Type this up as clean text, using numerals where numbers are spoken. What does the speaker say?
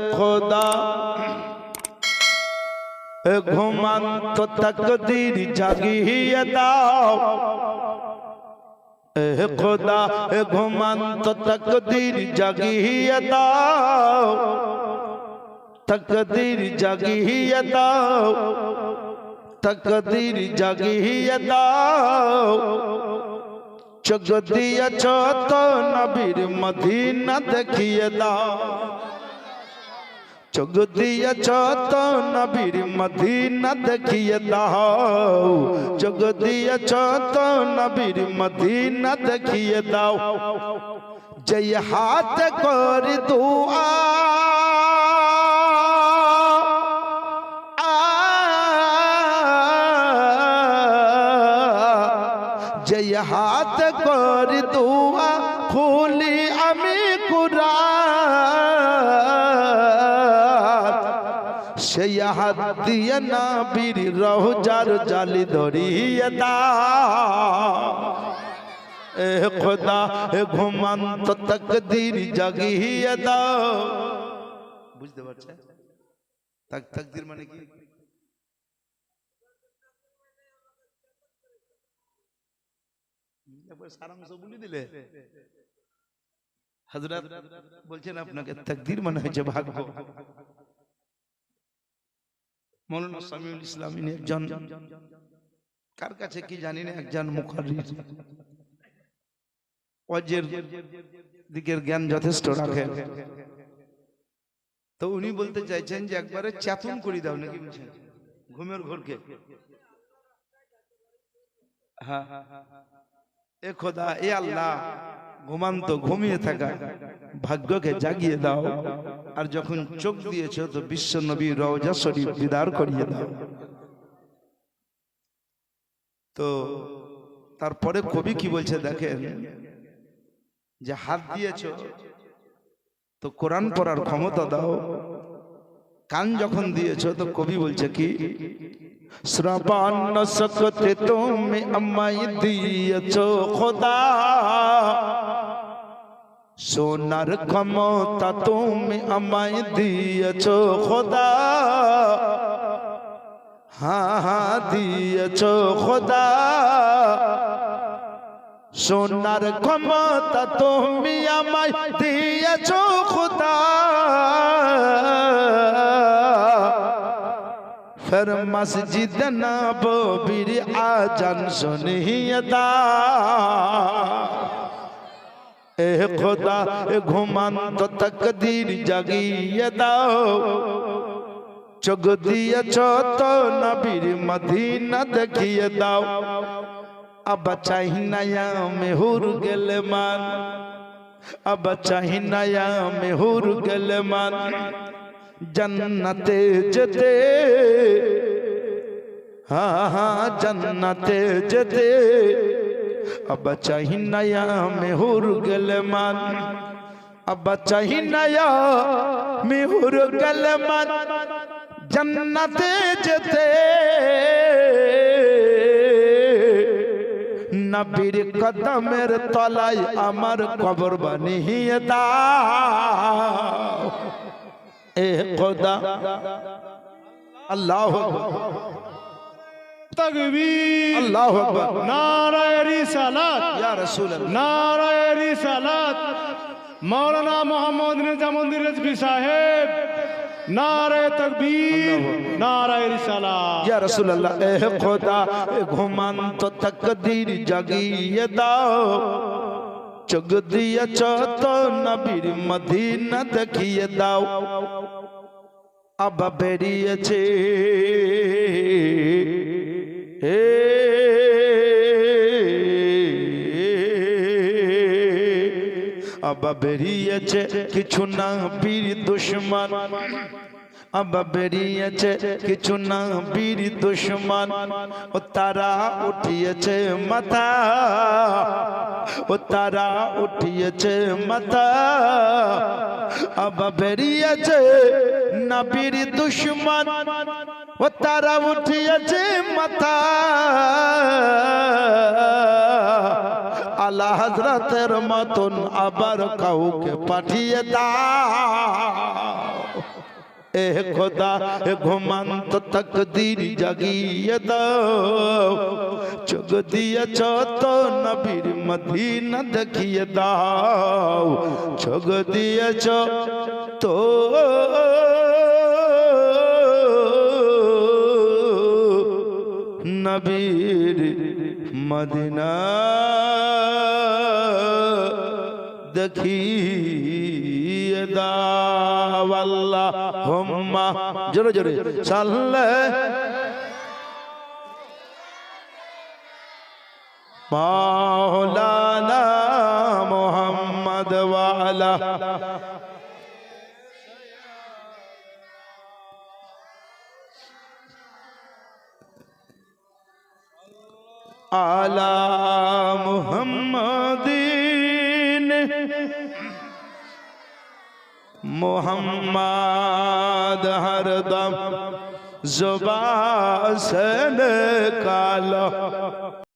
खुदा घुमंत तकदीर जागिए दाओ, खुदा घुमंत तकदीर जागिए दाओ, तकदीर जागिए दाओ, तकदीर जागिए दाओ। चग दिएছ तो नबीर मदीना देखिए दाओ, चग दिएছ तो नबीर मदीना देखिए दाओ, चग दिएছ तो नबीर मदीना देखिए दाओ। जय हाथ कर दुआ जय हाथ कर दुआ खुली আমি কুরআন, সেই হাত দিয়ে নবীর রওজার জালি ধরিয়ে দাও। এ খোদা ঘুমন্ত তকদীর জাগিয়ে দাও। বুঝতে পারছেন তাকদীর মানে কি? সারাংশ বলে দিলে হযরত বলছেন আপনাকে তাকদীর মানে হচ্ছে ভাগ্য। মাওলানা সামিউল ইসলাম ইনি একজন কার কাছে কি জানি না একজন মুকাররির, ওয়াজের দিকের জ্ঞান যথেষ্ট রাখেন। তো উনি বলতে চাইছেন যে একবারে চেতন করে দাও নাকি বলছেন ঘুমের ঘোরকে। হ্যাঁ এ খোদা এ আল্লাহ ঘুমান্ত ঘুমিয়ে থাকা ভাগ্যকে জাগিয়ে দাও, আর যখন চোখ দিয়েছো তো বিশ্ব নবী রওজা শরীফ দিদার করিয়ে দাও। তো তারপরে কবি কি বলছে দেখেন, যে হাত দিয়েছো তো কোরআন পড়ার ক্ষমতা দাও, কান যখন দিয়েছো তো কবি বলছে কি শ্রবণ শক্তি তুমি আমায় দিয়েছো খোদা, শোনার ক্ষমতা তুমি আমায় দিয়েছো খোদা, হ্যাঁ হ্যাঁ দিয়েছো খোদা, শোনার ক্ষমতা তুমি আমায় দিয়েছো খোদা। फिर मस्जिद नबवीर आजान सुनिए दाओ, ए खुदा घुमंत तकदीर जागिए दाओ, चग दिएছ तो नबीर मदीना देखिए दाओ। अब चाहिए में हुर गेले मान, अब चाहिए में हुर गेले मान, जन्नते जेते हाँ हाँ जन्नते जेते। अब चाहिए में हुर गेले मान, अब चाहिए में हुर गेले मान, जन्नते जेते। नबीर कदमेर तलाय आमार कबर बानिये दाओ, ए खुदा अल्लाह तकबीर अल्लाह अकबर नाराए रिसालत या रसूल अल्लाह नाराए रिसालत मौलाना मोहम्मद निजामुद्दीन रिजवी साहेब नारे तकबीर नाराए रिसालत या रसूल अल्लाह। ए खुदा घुमंत तकदीर जागिए दाओ, चग दिएছ तो नबीर मदीना देखिए दाओ। अब बेरिয়েছে अब বেরিয়েছে কিছু না বীর দুশমন, अब বেরিয়েছে কিছু না বীর দুশমন, ও তারা উঠিয়েছে মাথা, ও তারা উঠিয়েছে মাথা। अब বেরিয়েছে নবীর দুশমন, ও তারা উঠিয়েছে মাথা। আলা হযরতের মতন আবার কাউকে পাঠিয়ে দাও এ খোদা ঘুমন্ত তকদীর জাগিয়ে দাও চোখ দিয়েছ তো নবীর মদিনা দেখিয়ে দাও চোখ দিয়েছ তো নবীর মদিনা দেখিয়ে দাও আল্লাহুম্মা জোরে জোরে সাল্লাল্লাহু মাওলানা মুহাম্মদ ওয়া আলা আলা মুহাম্মাদিন মুহাম্মদ হরদম जुबान से निकालो